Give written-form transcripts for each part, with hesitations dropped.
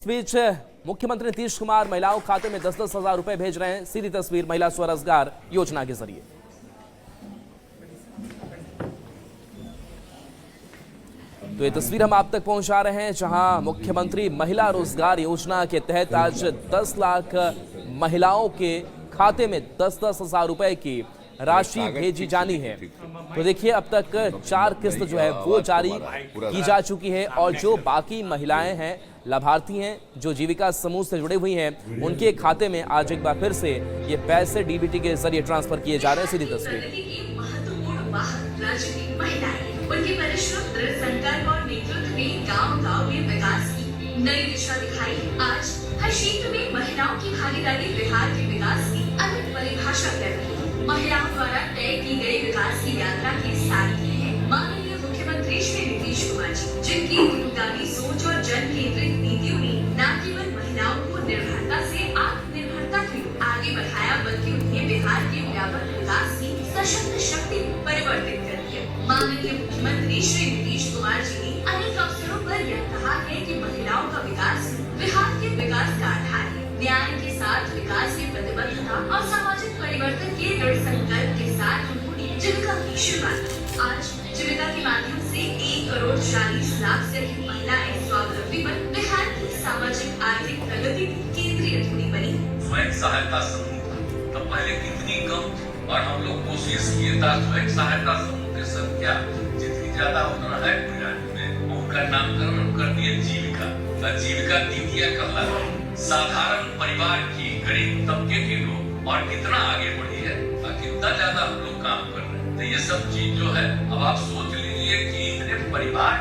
इस बीच मुख्यमंत्री नीतीश कुमार महिलाओं के खाते में 10-10 हजार रुपए भेज रहे हैं। सीधी तस्वीर महिला स्वरोजगार योजना के जरिए। तो ये तस्वीर हम आप तक पहुंचा रहे हैं, जहां मुख्यमंत्री महिला रोजगार योजना के तहत आज 10 लाख महिलाओं के खाते में 10-10 हजार रुपए की राशि भेजी जानी है। तो देखिए, अब तक 4 किस्त जो है वो जारी की जा चुकी है और जो बाकी महिलाएं हैं, लाभार्थी हैं, जो जीविका समूह से जुड़े हुई हैं, उनके खाते में आज एक बार फिर से ये पैसे डीबीटी के जरिए ट्रांसफर किए जा रहे हैं। सीधी तस्वीर। उनके परिश्रम, दृढ़ संकल्प और नेतृत्व ने गांव-गांव में विकास की नई दिशा दिखाई। आज हर क्षेत्र में महिलाओं की भागीदारी बिहार के विकास की अलग परिभाषा कर रही है। महिलाओं द्वारा तय की गई विकास की यात्रा के सारथी हैं माननीय मुख्यमंत्री श्री नीतीश कुमार जी, जिनकी दूरगामी सोच और जन केंद्रित नीतियों ने न केवल महिलाओं को निर्भरता से आत्मनिर्भरता की ओर आगे बढ़ाया, बल्कि उन्हें बिहार के व्यापक विकास की सशक्त शक्ति में परिवर्तित कर दिया। माननीय मुख्यमंत्री श्री नीतीश कुमार जी ने अनेक अवसरों पर यह कहा है कि महिलाओं का विकास बिहार के विकास का आधार है। न्याय के साथ विकास की प्रतिबद्धता और सामाजिक परिवर्तन के दृढ़ संकल्प के साथ उन्होंने जीविका की शुरुआत। आज जीविका के माध्यम से 1 करोड़ 40 लाख से अधिक महिलाएं स्वावलंबी बन बिहार की सामाजिक आर्थिक प्रगति की केंद्रीय धुरी बनी। स्वयं सहायता समूह तो पहले कितनी कम, और हम लोग कोशिश किए था स्वयं सहायता समूह की संख्या जितनी ज्यादा उतना है राज्य में, उनका नामकरण कर दिए जीविका। जीविका दीदिया कहला साधारण परिवार की गरीब तबके के लोग और कितना आगे बढ़ी है और कितना ज्यादा हम लोग काम कर रहे हैं। तो ये सब चीज जो है, अब आप सोच लीजिए कि इतने परिवार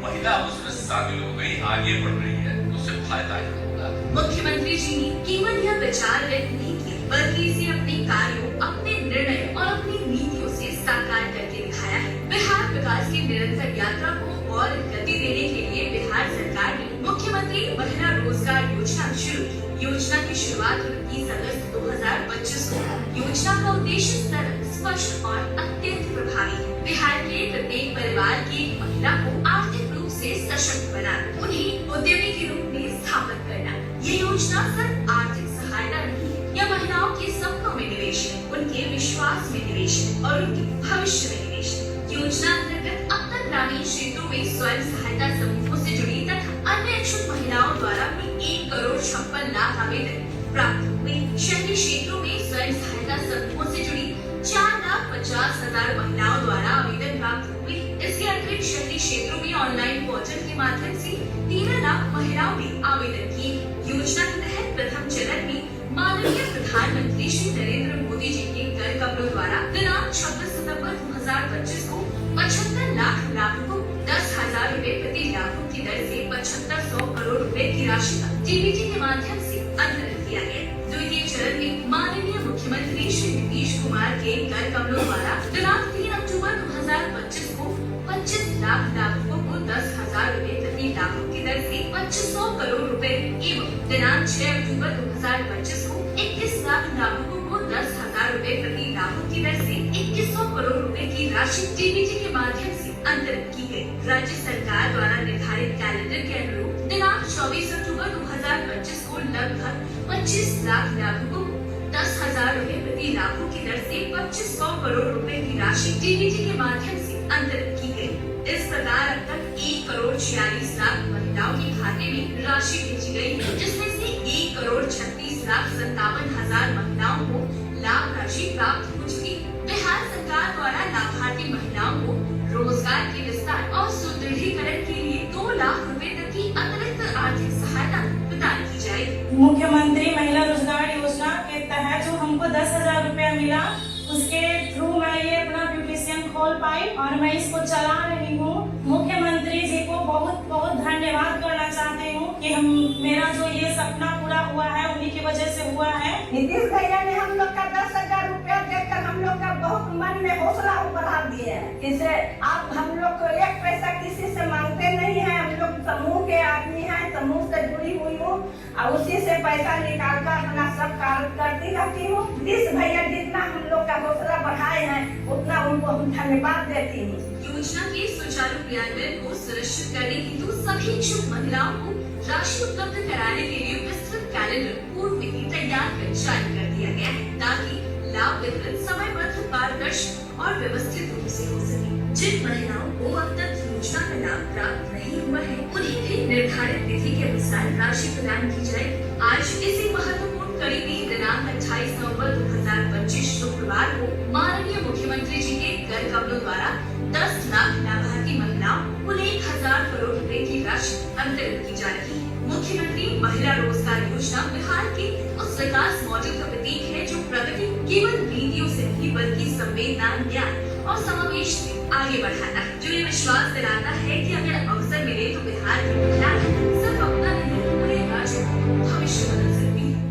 महिला उसमें शामिल हो गई, आगे बढ़ रही है, तो उससे फायदा ही होगा। मुख्यमंत्री जी ने केवल यह विचार व्यक्त नहीं किया, बल्कि इसे अपने कार्यों, अपने निर्णय और अपनी नीतियों से साकार करके दिखाया है। बिहार विकास की निरंतर यात्रा को और गति देने के लिए बिहार सरकार ने मुख्यमंत्री महिला रोजगार योजना शुरू की। योजना की शुरुआत 29 अगस्त 2025 को। योजना का उद्देश्य सरल, स्पष्ट और अत्यंत प्रभावी है। बिहार के प्रत्येक परिवार की एक महिला को आर्थिक रूप से सशक्त बनाना, उन्हें उद्यमी के रूप में स्थापित करना। ये योजना सिर्फ आर्थिक सहायता नहीं है, यह महिलाओं के सपनों में निवेश है, उनके विश्वास में निवेश है और उनके भविष्य में निवेश है। योजना अंतर्गत अब तक ग्रामीण क्षेत्रों में स्वयं सहायता समूहों से जुड़ी तथा अन्य इच्छुक महिलाओं द्वारा 1 करोड़ 56 लाख आवेदन प्राप्त हुए। शहरी क्षेत्रों में स्वयं सहायता समूहों से जुड़ी 4,50,000 महिलाओं द्वारा आवेदन प्राप्त हुए। इसके अतिरिक्त शहरी क्षेत्रों में ऑनलाइन पोर्टल के माध्यम से 13 लाख महिलाओं ने आवेदन किए। योजना के तहत प्रथम चरण में माननीय प्रधानमंत्री श्री नरेंद्र मोदी जी के कर कमलों द्वारा दिनांक 26 सितंबर 2025 को 75 लाख लाभुकों 10,000 रुपए प्रति लाभुक की दर से 7500 करोड़ रुपए की राशि का डीबीटी के माध्यम से अंतरित किया गया। द्वितीय चरण में माननीय मुख्यमंत्री श्री नीतीश कुमार के कर कमलों द्वारा दिनांक 3 अक्टूबर 2025 को 25 लाख लाभुकों को 10,000 रुपए प्रति लाभुक की दर से 2500 करोड़ रुपए एवं दिनांक 6 अक्टूबर 2025 को 21 लाख लाभुकों को 10,000 रुपए प्रति लाभुक की दर से 2100 करोड़ रुपए की राशि डीबीटी के माध्यम से अंतरित की गई। राज्य सरकार द्वारा निर्धारित कैलेंडर के अनुरूप दिनांक 24 अक्टूबर 2025 को लगभग 25 लाख लाभुकों को 10,000 रुपए प्रति लाभुक की दर से 2500 करोड़ रुपए की राशि डीबीटी के माध्यम से अंतरित की गई। इस प्रकार अब तक 1 करोड़ 46 लाख महिलाओं के खाते में राशि भेजी गई है, जिसमें से 1 करोड़ 36 लाख 57,000 महिलाओं को लाभ राशि प्राप्त हो चुकी। बिहार सरकार द्वारा लाभार्थी महिलाओं को रोजगार के विस्तार और सुदृढ़ीकरण के लिए 2 लाख रुपए तक की अतिरिक्त आर्थिक सहायता प्रदान की जाएगी। मुख्यमंत्री महिला रोजगार योजना के तहत जो हमको 10,000 रुपया मिला, उसके थ्रू मैं ये अपना ब्यूटिशियन खोल पाई और मैं इसको चला रही हूँ। मुख्यमंत्री जी को बहुत बहुत धन्यवाद करना चाहती हूँ कि मेरा जो ये सपना पूरा हुआ है उन्हीं की वजह से हुआ है। नीतीश भैया ने हम लोग का 10,000 रुपया देकर हम लोग का बहुत मन में हौसला बढ़ा दिए है। इससे आप हम लोग को 1 पैसा किसी से मांगते नहीं है। हम लोग समूह के आदमी हैं, समूह से जुड़ी हुई हूँ। और उसी से पैसा निकाल कर अपना सब कार्य करती रहती हूँ। प्लीज भैया जितना हम लोग का हौसला बढ़ाए हैं उतना उनको हम धन्यवाद देती हूँ। योजना के सुचारू क्रियान्वयन को सुनिश्चित करने हेतु सभी इच्छुक महिलाओं को राशि उपलब्ध कराने के लिए विस्तृत कैलेंडर पूर्व में ही तैयार कर जारी कर दिया गया है, ताकि लाभ वितरण समयबद्ध, पारदर्शी और व्यवस्थित रूप से हो सके। जिन महिलाओं को अब तक योजना का लाभ प्राप्त नहीं हुआ है, उन्हें भी निर्धारित तिथि के अनुसार राशि प्रदान की जाएगी। आज इसी महत्वपूर्ण कड़ी में दिनांक 28 नवंबर 2025 शुक्रवार को माननीय मुख्यमंत्री जी के कर कमलों द्वारा 10 लाख लाभार्थी महिलाओं कुल 1000 करोड़ रुपए की राशि अंतरित की जा रही है। मुख्यमंत्री महिला रोजगार योजना बिहार के उस विकास मॉडल का प्रतीक है जो प्रगति केवल नीतियों से नहीं बल्कि संवेदना, न्याय और समावेश से आगे बढ़ाता है, जो ये विश्वास दिलाता है कि अगर अवसर मिले तो बिहार की महिलाएं सिर्फ अपना नहीं पूरे राज्य का भविष्य बदल सकती है।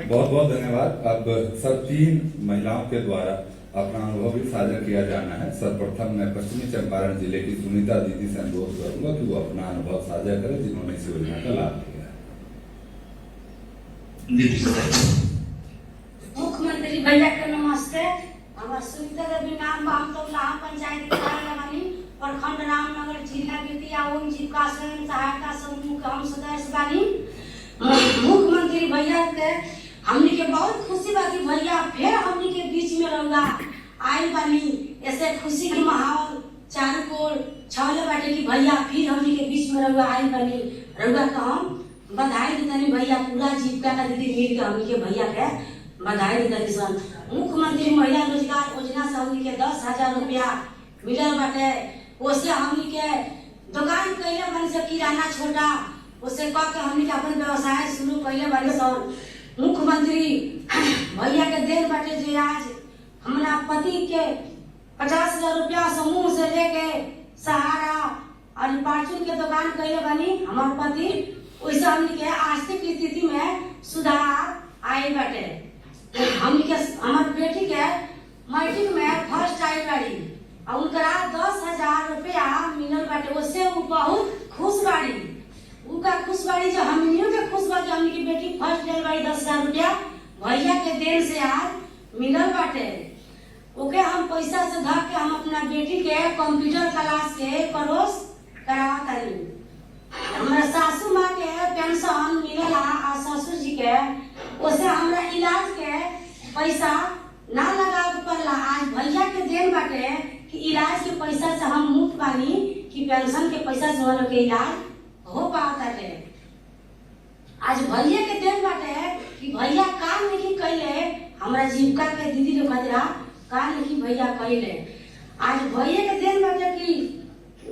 बहुत बहुत धन्यवाद। अब सब 3 महिलाओं के द्वारा अपना अनुभव भी साझा किया जाना है। सर्वप्रथम मैं पश्चिमी चंपारण जिले की सुनीता दीदी से अनुरोध करूंगा कि वो अपना अनुभव साझा करें जिन्होंने इस योजना का लाभ लिया है। मुख्यमंत्री भैया के नमस्ते। हमार सुनीता देवी नाम बा। हम तो लाभ पंचायत लगानी प्रखंड रामनगर जिला बेतिया ओम जीविका स्वयं सहायता समूह के हम सदस्य बानी। मुख्यमंत्री भैया के हमनी के बहुत खुशी बा कि भैया फिर हमनी के बीच में रहुआ आई बानी। ऐसे खुशी के माहौल चारों ओर छावले बाटे कि भैया फिर हमनी के बीच में रहुआ आई बानी। रहुआ का हम बधाई देतनी भैया। पूरा जीविका का दीदी मिल के हमनी के भैया के बधाई देतनी सन। मुख्यमंत्री महिला रोजगार योजना से हमनी के 10,000 रुपया मिलल बाटे। ओसे हमनी के दुकान कइले बानी से किराना छोटा ओसे कह के हमनी के अपन व्यवसाय शुरू कइले बानी सन। मुख्यमंत्री भैया के देन बाटे जो आज हमारा पति के 50,000 रुपया समूह से लेके सहारा और परचून के दुकान कइले बानी हमार पति। वैसे हमनी के आर्थिक स्थिति में सुधार आई बाटे। हमनी के हमार बेटी के मैट्रिक में फर्स्ट आई बाड़ी और उनकरा 10,000 रुपया मिलल बाटे। उससे वो बहुत खुश बाड़ी। उनका खुश बाड़ी जो हमनियों के खुश बा कि हमनी की बेटी फर्स्ट ले बाड़ी। 10,000 रुपया भैया के देन से आज मिलल बाटे। ओके हम पैसा से धर के हम अपना बेटी के कंप्यूटर क्लास के कोर्स करावा तानी। हमारा सासू माँ के पेंशन मिलेला और ससुर जी के ओसे हमरा इलाज के पैसा ना लगावे पड़ला। आज भैया के देन बाटे कि इलाज के पैसा से हम मुक्त बानी कि पेंशन के पैसा से हम के इलाज हो पाता है। आज भैया के देन बाटे कि भैया काम नहीं कइले। हमरा जीविका के दीदी लोग खातिर काम नहीं भैया कइले। आज भैया के देन बाटे कि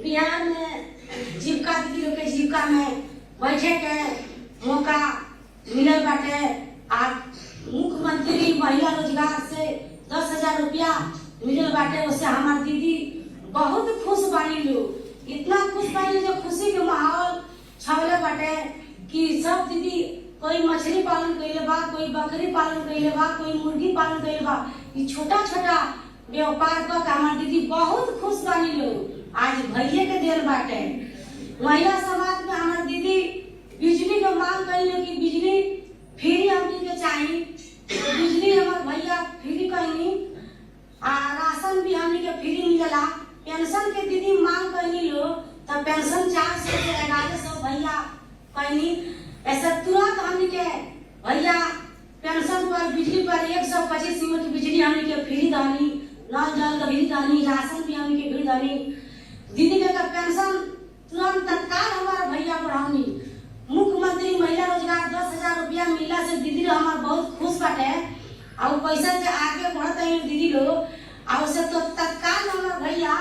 बिहार में जीविका दीदी लोग के जीविका में बैठे के मौका मिलल बाटे। आज मुख्यमंत्री महिला रोजगार से 10,000 रुपया मिलल बाटे। उससे हमार दीदी बहुत खुश बानी लोग। इतना खुश बानी जो खुशी के माहौल छावले बाटे कि सब दीदी कोई मछली पालन कइले बा, कोई बकरी पालन कइले बा, कोई मुर्गी पालन कइले बा। ये छोटा छोटा व्यापार कर हमार दीदी बहुत खुश बानी लोग। आज भैया के देन बाटे। महिला समाज में हमार दीदी बिजली के मांग कइले कि बिजली फ्री हमनी के चाहिए। तो बिजली हमार भैया फ्री कइनी आ राशन भी हमनी के फ्री मिलेला। पेंशन के दीदी मांग कइनी लो तो पेंशन 400 से 1100 भैया कइनी। ऐसा तुरंत हमनी के भैया पेंशन पर बिजली पर 125 यूनिट बिजली हमनी के फ्री दानी। नल जल का फ्री दानी, राशन भी हमनी के फ्री दानी। दीदी के पेंशन तुरंत तत्काल हमारा भैया बढ़ानी। मुख्यमंत्री महिला रोजगार 10,000 रुपया मिला से दीदी लोग हमार बहुत खुश बाटे और पैसा से आगे बढ़त है दीदी लोग। और से तो तत्काल हमार भैया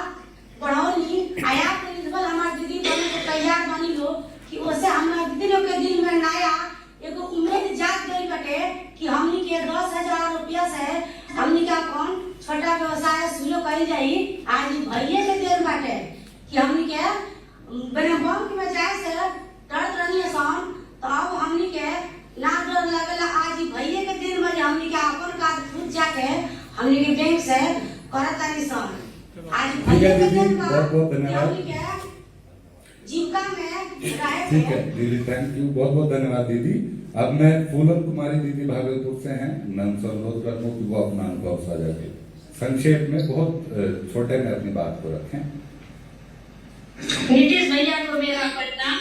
बढ़ौनी आया प्रिंसिपल हमार दीदी बने के तैयार बनी लोग कि ओसे हमार दीदी लोग के दिल में नया एगो उम्मीद जाग गई बाटे कि हमनी के 10,000 रुपया से हमनी का कौन छोटा व्यवसाय शुरू करी जाई। आज भैया के देन बाटे कि हमनी के बिना बम के बजाय से डरत रहनी सन तो अब हमनी के ना डर लगेला। आज भैया के दिन में हमनी के अपन कार्ड खुद जाके हमनी के बैंक से करत तानी सन। आज भैया के दिन में हमनी के ठीक है दीदी, थैंक यू, बहुत बहुत धन्यवाद दीदी। अब मैं फूलन कुमारी दीदी भागलपुर से हैं, मैं उनसे अनुरोध करता हूँ कि वो अपना अनुभव साझा करें, संक्षेप में, बहुत छोटे में अपनी बात को रखें। नीतीश भैया को मेरा प्रणाम।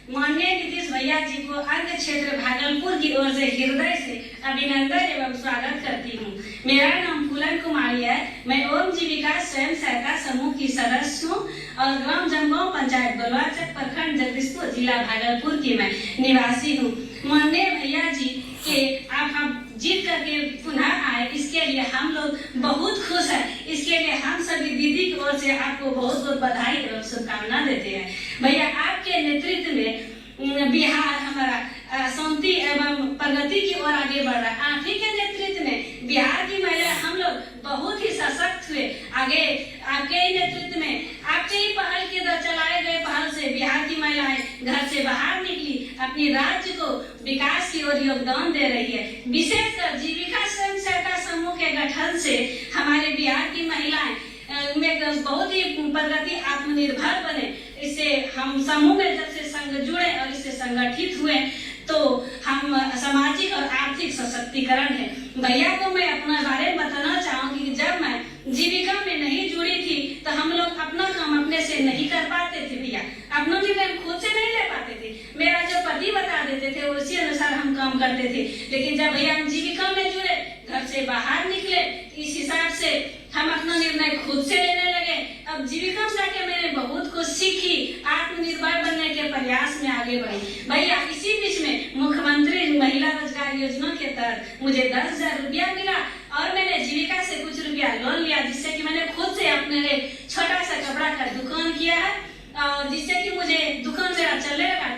माननीय नीतीश भैया जी को अन्य क्षेत्र भागलपुर की ओर से हृदय से अभिनंदन एवं स्वागत करती हूँ। मेरा नाम फूलन कुमारी है। मैं ओम जीविका स्वयं सहायता समूह की सदस्य हूँ और ग्राम जमगांव पंचायत बलवाचक प्रखंड जगदीशपुर जिला भागलपुर की मैं निवासी हूँ। माननीय भैया जी के आप जीत करके पुनः आए, इसके लिए हम लोग बहुत खुश हैं। इसके लिए हम सभी दीदी की ओर से आपको बहुत बहुत बधाई एवं शुभकामना देते हैं। भैया आपके नेतृत्व में बिहार हमारा शांति एवं प्रगति की ओर आगे बढ़ रहा है। आप ही के नेतृत्व में बिहार की महिला हम लोग बहुत ही सशक्त हुए। आगे आपके ही नेतृत्व में, आपके ही पहल के द्वारा चलाए गए पहल से बिहार की महिलाएं घर से बाहर निकली, अपने राज्य को विकास की ओर योगदान दे रही है। विशेषकर जीविका स्वयं सहायता समूह के गठन से हमारे बिहार की महिलाएं में बहुत ही प्रगति, आत्मनिर्भर बने। इससे हम समूह में जब से संघ जुड़े और इससे संगठित हुए तो हम सामाजिक और आर्थिक सशक्तिकरण है। भैया को मैं अपना बारे में बताना चाहूंगी कि जब मैं जीविका में नहीं जुड़ी थी तो हम लोग अपना काम अपने से नहीं कर पाते थे। भैया अपना निर्णय खुद से नहीं ले पाते थे। मेरा जो पति बता देते थे उसी अनुसार हम काम करते थे। लेकिन जब भैया हम जीविका में जुड़े, घर से बाहर निकले, इस हिसाब से हम अपना निर्णय खुद से लेने लगे। अब जीविका में जाके मैंने बहुत कुछ सीखी, आत्मनिर्भर बनने के प्रयास में आगे बढ़ी। भैया इसी बीच में मुख्यमंत्री महिला रोजगार योजना के तहत मुझे 10,000 रुपया मिला और मैंने जीविका से कुछ रुपया लोन लिया, जिससे कि मैंने खुद से अपने छोटा सा कपड़ा का दुकान किया है और जिससे कि मुझे दुकान मेरा चलने लगा।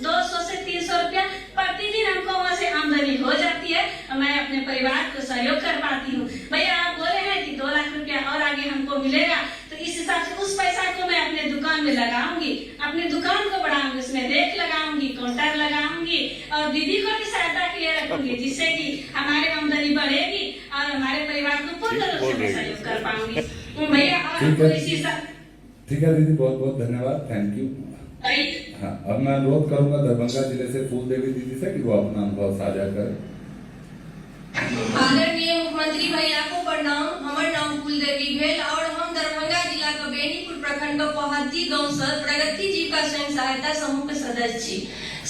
200 से 300 रुपया प्रतिदिन हमको वहाँ से आमदनी हो जाती है और मैं अपने परिवार को सहयोग कर पाती हूँ। भैया आप बोले हैं कि 2 लाख रुपया और आगे हमको मिलेगा, तो इस हिसाब से उस पैसा को मैं अपने दुकान में लगाऊंगी, अपनी दुकान को बढ़ाऊंगी, उसमें रेक लगाऊंगी, काउंटर लगाऊंगी और दीदी को भी सहायता के लिए रखूंगी, जिससे कि हमारी आमदनी बढ़ेगी और हमारे परिवार को पूर्ण रूप से मैं सहयोग कर पाऊंगी। भैया और इसी ठीक है दीदी, बहुत बहुत धन्यवाद, थैंक यू। हाँ, अब मैं अनुरोध करूंगा दरभंगा जिले से फूल देवी दीदी से कि वो अपना अनुभव साझा करें। आदरणीय मुख्यमंत्री भैया को प्रणाम। हमार नाम फूल देवी भेल और हम दरभंगा जिला के बेनीपुर प्रखंड पहती गांव से प्रगति जीविका स्वयं सहायता समूह के सदस्य छी।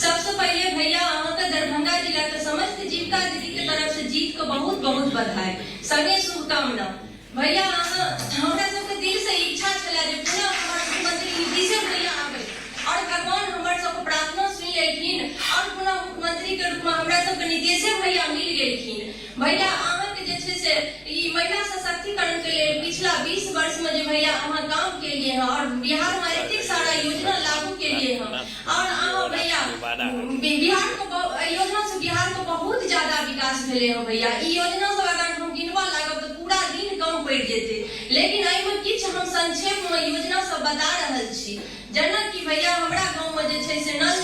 सबसे पहले भैया अहाँ के दरभंगा जिला के समस्त जीविका दीदी के तरफ से जीत को बहुत बहुत बधाई, संगे शुभकामना। भैया हमरा सबके दिल से इच्छा छला जे पुनः हमार मुख्यमंत्री नीतीश भैया आवे और भगवान हमार सबके प्रार्थना सुन लेखिन और पुनः मुख्यमंत्री के रूप में हमरा सबके नीतीश भैया मिल गेलखिन। भैया अहाँ के जे छे से ई महिला सशक्तिकरण के लिए पिछला 20 वर्ष में जो भैया अहाँ काम के लिए हैं और बिहार में इतनी सारा योजना लागू के लिए हैं और अहाँ भैया बिहार को योजना से बिहार को बहुत ज्यादा विकास भेले हैं। भैया ई योजना से अगर हम गिनवा लागब तो पूरा दिन कम पड़ जेते, लेकिन एहि में किछ हम संक्षेप में योजना सब बता रहल छी। जेना कि भैया हमरा गांव में जे छै से नल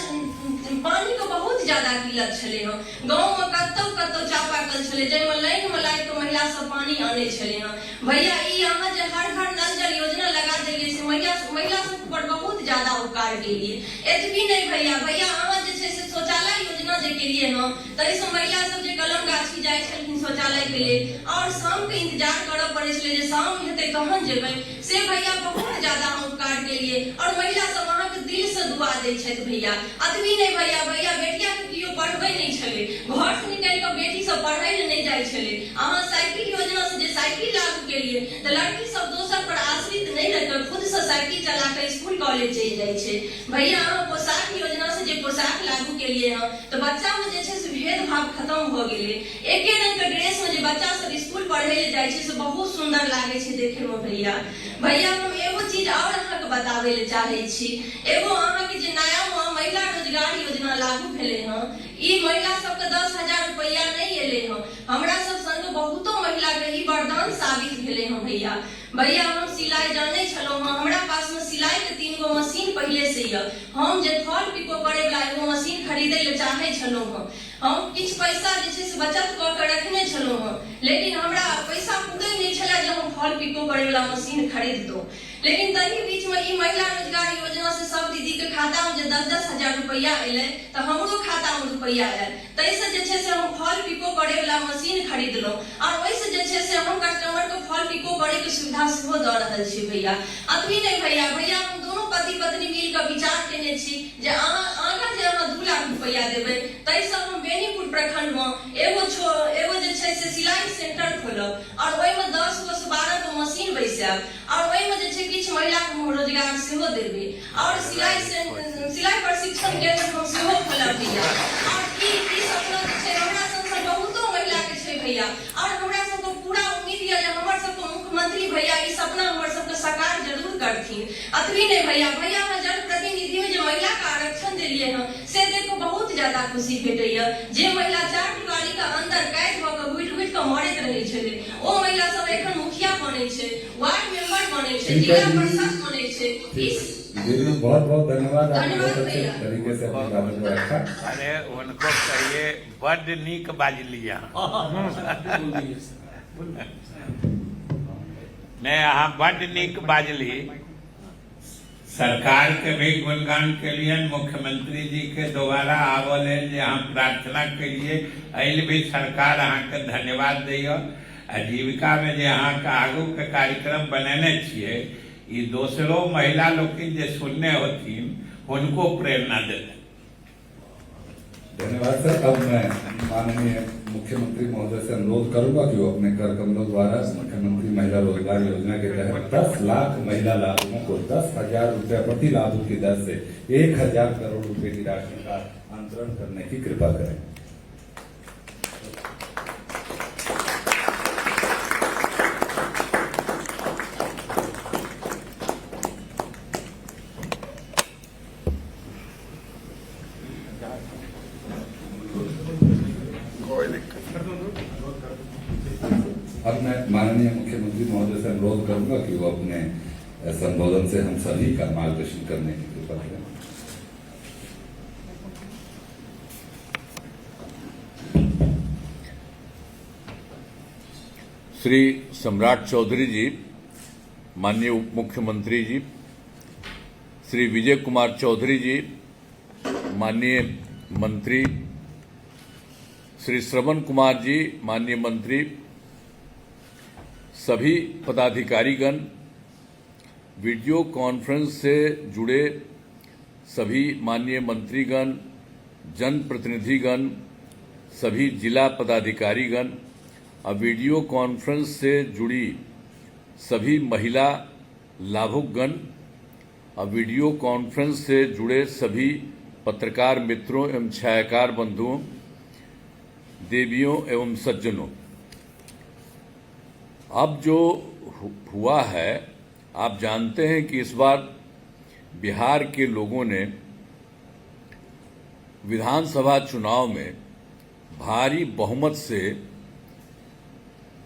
पानी के बहुत ज्यादा किल्लत छले हैं। गांव में कतौ चापाकल छले जाहिमे लाइन में लाइक महिला सब पानी आने छले हैं। भैया ई अहाँ जे हर घर नल जल योजना लगा देलिए से महिला सब पर बहुत ज्यादा उपकार केलिए। एतबी नहीं भैया अहाँ जे छै से शौचालय योजना जे केलिए हैं तै से महिला सब जे कलम गाछी जाय छलखिन शौचालय के लिए और शाम के इंतजार करऽ पड़े छले जे शाम हेतै तहन जेबै, से भैया बहुत ज्यादा उपकार केलिए और महिला सब अहाँ के दिल से दुआ दै छथि। भैया अतबी नहीं भैया बेटिया के कियो पढ़बै नहीं छले, घर से निकल के बेटी सब पढ़ै ले नहीं जाय छले। अहाँ साइकिल योजना से जे साइकिल लागू केलिए त लड़की सब दोसर पर आश्रित नहीं रहकर खुद से साइकिल चला कर स्कूल कॉलेज चलि जाय छै। भैया अहाँ पोशाक योजना से जे पोशाक लागू केलिए हैं तो बच्चा में जे छै से भेदभाव खत्म भ गेलै। एके रंग के ड्रेस में जे बच्चा सब स्कूल पढ़ै ले जाय छै से बहुत सुंदर लागे छै देखे में। भैया हम एगो चीज और अहाँ के बताबै ले चाहे छी। एगो अहाँ के जे नया महिला रोजगार योजना लागू भेले हैं, ई महिला सबके 10,000 रुपया नहीं एले हैं। हमरा सब संग बहुतो महिला के ई वरदान साबित भेले हैं। भैया हम सिलाई जाने छलो हैं, हमरा पास में सिलाई के 3 गो मशीन पहले से है। हम जे फॉल पिको करे वाला एगो मशीन खरीदे ले चाहे छलो हैं। हम किछ पैसा जे छै से बचत क के रखने छलो हैं, लेकिन हमरा पैसा पूरे नहीं छला जे हम फॉल पिको करे वाला मशीन खरीद दो। लेकिन तही बीच में ई महिला रोजगार योजना से सब दीदी के रुपया अयलै तऽ हमरो खाता में रुपया आयल, ताहिसँ जे छै से हम फल पिको करे वाला मशीन खरीदलहुँ और ओहिसँ जे छै से हम कस्टमर के फल पिको करे के सुविधा सेहो दऽ रहल छी भैया। अतबी नहीं भैया, हम दोनों पति पत्नी मिल के विचार केने छी जे आगाँ जे अहाँ 2 लाख रुपया देबै ताहिसँ हम बेनीपुर प्रखंड में एगो जे छै से सिलाई सेंटर खोलब और ओहिमे 10 गो से 12 गो मशीन बैसाब और ओहिमे जे छै किछु महिला के रोजगार सेहो देबै और सिलाई प्रशिक्षण केंद्र हम सेहो खोलब भैया। और ई सपना जे छै हमरा सबसँ बहुतो महिला के छै भैया और हमरा सबके पूरा उम्मीद है जे हमर सबके मुख्यमंत्री भैया ई सपना हमर सबके साकार जरूर करथिन। अतबी नहीं भैया, अहाँ जनप्रतिनिधि में जो महिला का आरक्षण दिलिए हैं से देखो बहुत ज्यादा खुशी भेटैया। जे महिला 4 दिवारी के अंदर कैद भ के घुटि के मरैत रहै छलै ओ महिला सब एखन मुखिया बनै छै, वार्ड मेंबर बनै छै, जिला परिषद बनै छै। बहुत बहुत धन्यवाद, आपने बहुत अच्छे तरीके से अपनी बातों को रखा। अरे उनको कहिए बड़ नीक बाजलिया नहीं, अहाँ बड़ नीक बाजली। सरकार के भी गुणगान के लिए मुख्यमंत्री जी के दोबारा आवल है जे हम प्रार्थना के लिए अल भी सरकार अहाँ के धन्यवाद दैया। आजीविका में जे अहाँ के आगू के कार्यक्रम बनेने छिए ई दोसरो महिला लोग जे सुनने होथिन उनको प्रेरणा देते। धन्यवाद सर। अब मैं माननीय मुख्यमंत्री महोदय से अनुरोध करूंगा कि वो अपने कर कमलों द्वारा मुख्यमंत्री महिला रोजगार योजना के तहत 10 लाख महिला लाभुकों को 10,000 रुपया प्रति लाभुक की दर से 1,000 करोड़ रुपए की राशि का अंतरण करने की कृपा करें। अब मैं माननीय मुख्यमंत्री महोदय से अनुरोध करूंगा कि वो अपने संबोधन से हम सभी का मार्गदर्शन करने की कृपा करें। श्री सम्राट चौधरी जी, माननीय उप मुख्यमंत्री जी, श्री विजय कुमार चौधरी जी, माननीय मंत्री, श्री श्रवण कुमार जी, माननीय मंत्री, सभी पदाधिकारीगण, वीडियो कॉन्फ्रेंस से जुड़े सभी माननीय मंत्रीगण, जनप्रतिनिधिगण, सभी जिला पदाधिकारीगण, और वीडियो कॉन्फ्रेंस से जुड़ी सभी महिला लाभुकगण, और वीडियो कॉन्फ्रेंस से जुड़े सभी पत्रकार मित्रों एवं छायाकार बंधुओं, देवियों एवं सज्जनों, अब जो हुआ है आप जानते हैं कि इस बार बिहार के लोगों ने विधानसभा चुनाव में भारी बहुमत से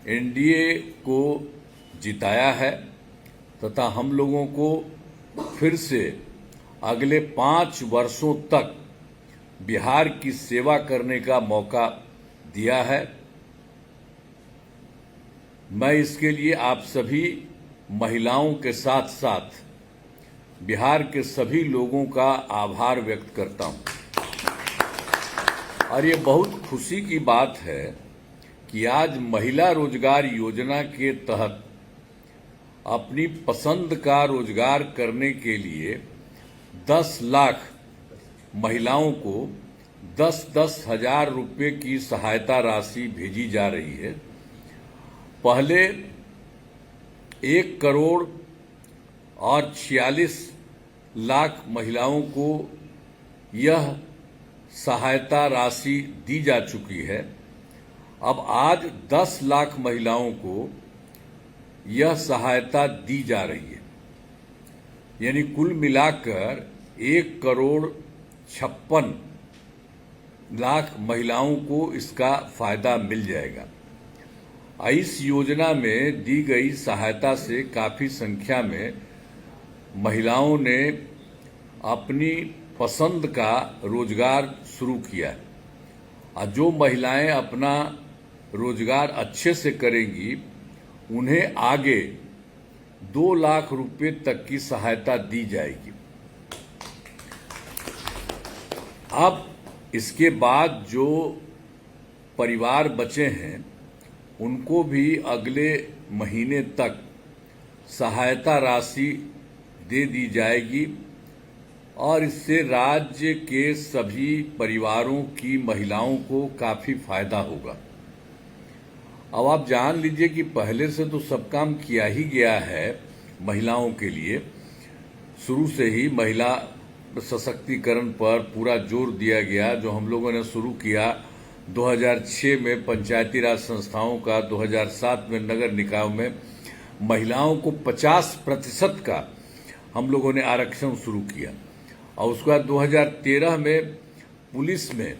एनडीए को जिताया है तथा हम लोगों को फिर से अगले 5 वर्षों तक बिहार की सेवा करने का मौका दिया है। मैं इसके लिए आप सभी महिलाओं के साथ साथ बिहार के सभी लोगों का आभार व्यक्त करता हूं। और ये बहुत खुशी की बात है कि आज महिला रोजगार योजना के तहत अपनी पसंद का रोजगार करने के लिए 10 लाख महिलाओं को 10-10 हजार रुपये की सहायता राशि भेजी जा रही है। पहले 1 करोड़ और 46 लाख महिलाओं को यह सहायता राशि दी जा चुकी है। अब आज 10 लाख महिलाओं को यह सहायता दी जा रही है, यानी कुल मिलाकर 1 करोड़ 56 लाख महिलाओं को इसका फायदा मिल जाएगा। इस योजना में दी गई सहायता से काफी संख्या में महिलाओं ने अपनी पसंद का रोजगार शुरू किया है। और जो महिलाएं अपना रोजगार अच्छे से करेंगी उन्हें आगे 2 लाख रुपए तक की सहायता दी जाएगी। अब इसके बाद जो परिवार बचे हैं उनको भी अगले महीने तक सहायता राशि दे दी जाएगी और इससे राज्य के सभी परिवारों की महिलाओं को काफी फायदा होगा। अब आप जान लीजिए कि पहले से तो सब काम किया ही गया है महिलाओं के लिए। शुरू से ही महिला सशक्तिकरण पर पूरा जोर दिया गया। जो हम लोगों ने शुरू किया 2006 में पंचायती राज संस्थाओं का, 2007 में नगर निकायों में महिलाओं को 50% का हम लोगों ने आरक्षण शुरू किया और उसके बाद 2013 में पुलिस में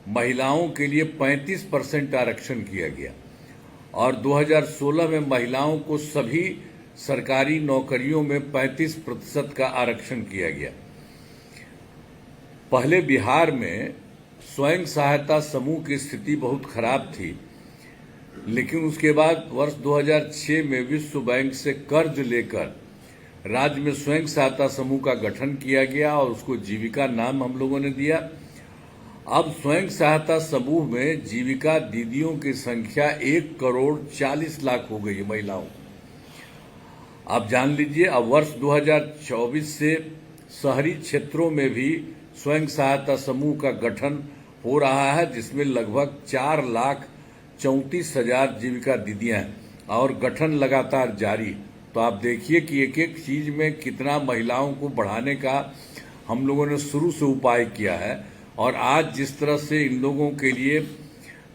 महिलाओं के लिए 35% आरक्षण किया गया और 2016 में महिलाओं को सभी सरकारी नौकरियों में 35% का आरक्षण किया गया। पहले बिहार में स्वयं सहायता समूह की स्थिति बहुत खराब थी, लेकिन उसके बाद वर्ष 2006 में विश्व बैंक से कर्ज लेकर राज्य में स्वयं सहायता समूह का गठन किया गया और उसको जीविका नाम हम लोगों ने दिया। अब स्वयं सहायता समूह में जीविका दीदियों की संख्या 1,40,00,000 हो गई है महिलाओं। आप जान लीजिए अब वर्ष 2024 से शहरी क्षेत्रों में भी स्वयं सहायता समूह का गठन हो रहा है, जिसमें लगभग 4,34,000 जीविका दीदियां हैं और गठन लगातार जारी। तो आप देखिए कि एक एक चीज में कितना महिलाओं को बढ़ाने का हम लोगों ने शुरू से उपाय किया है और आज जिस तरह से इन लोगों के लिए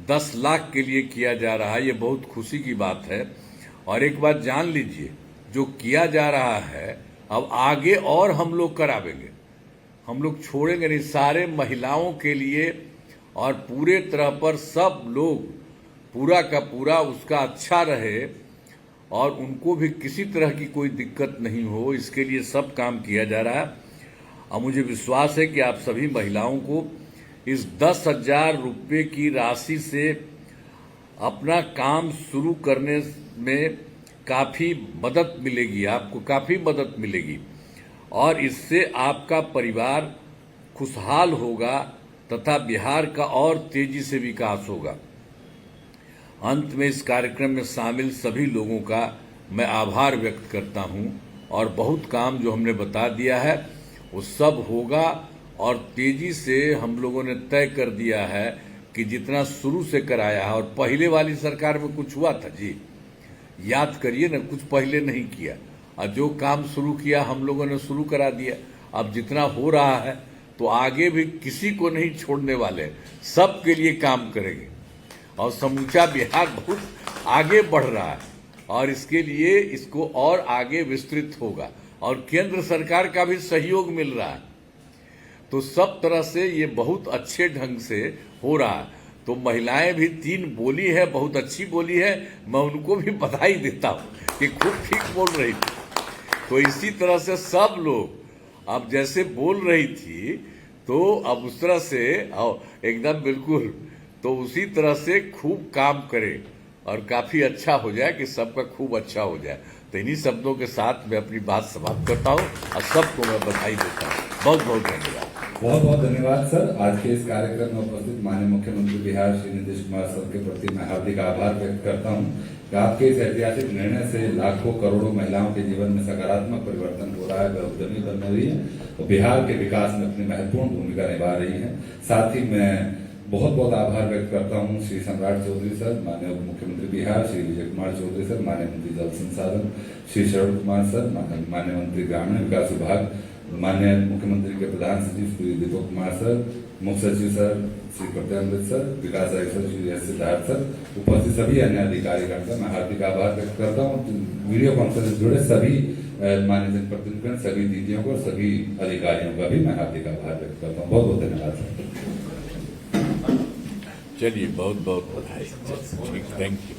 10 लाख के लिए किया जा रहा है, ये बहुत खुशी की बात है। और एक बात जान लीजिए, जो किया जा रहा है अब आगे और हम लोग करावेंगे, हम लोग छोड़ेंगे नहीं। सारे महिलाओं के लिए और पूरे तरह पर सब लोग पूरा का पूरा उसका अच्छा रहे और उनको भी किसी तरह की कोई दिक्कत नहीं हो, इसके लिए सब काम किया जा रहा है। और मुझे विश्वास है कि आप सभी महिलाओं को इस 10,000 रुपये की राशि से अपना काम शुरू करने में काफ़ी मदद मिलेगी, आपको काफ़ी मदद मिलेगी और इससे आपका परिवार खुशहाल होगा तथा बिहार का और तेजी से विकास होगा। अंत में इस कार्यक्रम में शामिल सभी लोगों का मैं आभार व्यक्त करता हूं और बहुत काम जो हमने बता दिया है वो सब होगा और तेजी से हम लोगों ने तय कर दिया है कि जितना शुरू से कराया है। और पहले वाली सरकार में कुछ हुआ था जी, याद करिए ना, कुछ पहले नहीं किया और जो काम शुरू किया हम लोगों ने शुरू करा दिया। अब जितना हो रहा है तो आगे भी किसी को नहीं छोड़ने वाले, सबके लिए काम करेंगे और समूचा बिहार बहुत आगे बढ़ रहा है और इसके लिए इसको और आगे विस्तृत होगा और केंद्र सरकार का भी सहयोग मिल रहा है। तो सब तरह से ये बहुत अच्छे ढंग से हो रहा है। तो महिलाएं भी 3 बोली है, बहुत अच्छी बोली है, मैं उनको भी बधाई देता हूं कि खूब ठीक बोल रही थी। तो इसी तरह से सब लोग अब जैसे बोल रही थी तो अब उस तरह से एकदम बिल्कुल तो उसी तरह से खूब काम करें और काफी अच्छा हो जाए कि सबका खूब अच्छा हो जाए। तो इन्हीं शब्दों के साथ मैं अपनी बात समाप्त करता हूं और सबको मैं बधाई देता हूं। बहुत बहुत धन्यवाद। बहुत बहुत धन्यवाद सर। आज के इस कार्यक्रम में उपस्थित माननीय मुख्यमंत्री बिहार श्री नीतीश कुमार सर के प्रति मैं हार्दिक आभार व्यक्त करता हूं कि आपके इस ऐतिहासिक निर्णय से लाखों करोड़ों महिलाओं के जीवन में सकारात्मक परिवर्तन हो रहा है, वे उद्यमी बन रही है और बिहार के विकास में अपनी महत्वपूर्ण भूमिका निभा रही है। साथ ही मैं बहुत बहुत आभार व्यक्त करता हूं श्री सम्राट चौधरी सर, माननीय उप मुख्यमंत्री बिहार श्री विजय कुमार चौधरी सर, माननीय मंत्री जल संसाधन श्री शरण कुमार सर, माननीय मंत्री ग्रामीण विकास विभाग, माननीय मुख्यमंत्री के प्रधान सचिव श्री दीपक कुमार सर, मुख्य सचिव सर श्री प्रत्यामृत सर, विकास आयुक्त sir Shri S Siddharth sir, उपस्थित सभी अन्य अधिकारीगण का मैं हार्दिक आभार व्यक्त करता हूँ। वीडियो कॉन्फ्रेंस जुड़े सभी माननीय जनप्रतिनिधिगण, सभी दीदियों को, सभी अधिकारियों का भी मैं हार्दिक आभार व्यक्त करता हूँ। बहुत बहुत धन्यवाद सर। चलिए बहुत बहुत बधाई। ठीक, थैंक यू।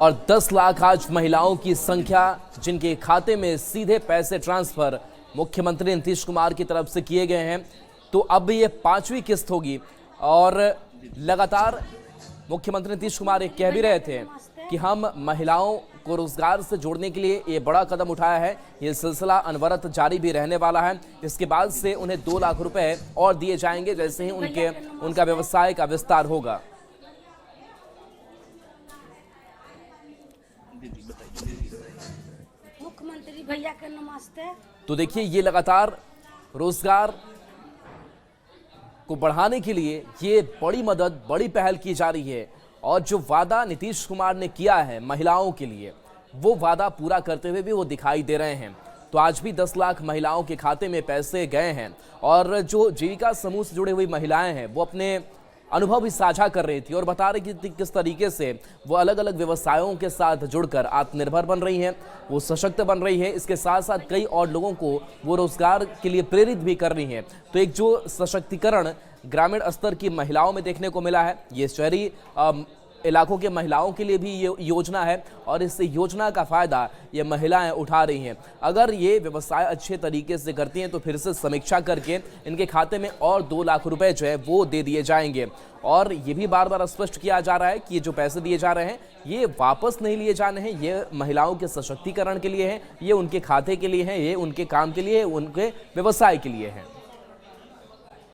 और 10 लाख आज महिलाओं की संख्या जिनके खाते में सीधे पैसे ट्रांसफर मुख्यमंत्री नीतीश कुमार की तरफ से किए गए हैं। तो अब ये 5वीं किस्त होगी और लगातार मुख्यमंत्री नीतीश कुमार ये कह भी रहे थे कि हम महिलाओं को रोजगार से जोड़ने के लिए ये बड़ा कदम उठाया है। ये सिलसिला अनवरत जारी भी रहने वाला है। इसके बाद से उन्हें 2 लाख रुपए और दिए जाएंगे जैसे ही उनका व्यवसाय का विस्तार होगा। मुख्यमंत्री भैया के नमस्ते। तो देखिए, ये लगातार रोजगार को बढ़ाने के लिए ये बड़ी मदद, बड़ी पहल की जा रही है। और जो वादा नीतीश कुमार ने किया है महिलाओं के लिए, वो वादा पूरा करते हुए भी वो दिखाई दे रहे हैं। तो आज भी 10 लाख महिलाओं के खाते में पैसे गए हैं। और जो जीविका समूह से जुड़ी हुई महिलाएं हैं वो अपने अनुभव भी साझा कर रही थी और बता रही थी किस तरीके से वो अलग अलग व्यवसायों के साथ जुड़कर आत्मनिर्भर बन रही हैं, वो सशक्त बन रही है। इसके साथ साथ कई और लोगों को वो रोजगार के लिए प्रेरित भी कर रही हैं। तो एक जो सशक्तिकरण ग्रामीण स्तर की महिलाओं में देखने को मिला है, ये शहरी इलाकों के महिलाओं के लिए भी ये योजना है और इस योजना का फायदा ये महिलाएं उठा रही हैं। अगर ये व्यवसाय अच्छे तरीके से करती हैं तो फिर से समीक्षा करके इनके खाते में और 2 लाख रुपए जो है वो दे दिए जाएंगे। और ये भी बार बार स्पष्ट किया जा रहा है कि ये जो पैसे दिए जा रहे हैं ये वापस नहीं लिए जाने हैं, ये महिलाओं के सशक्तिकरण के लिए हैं, ये उनके खाते के लिए हैं, ये उनके काम के लिए, उनके व्यवसाय के लिए हैं।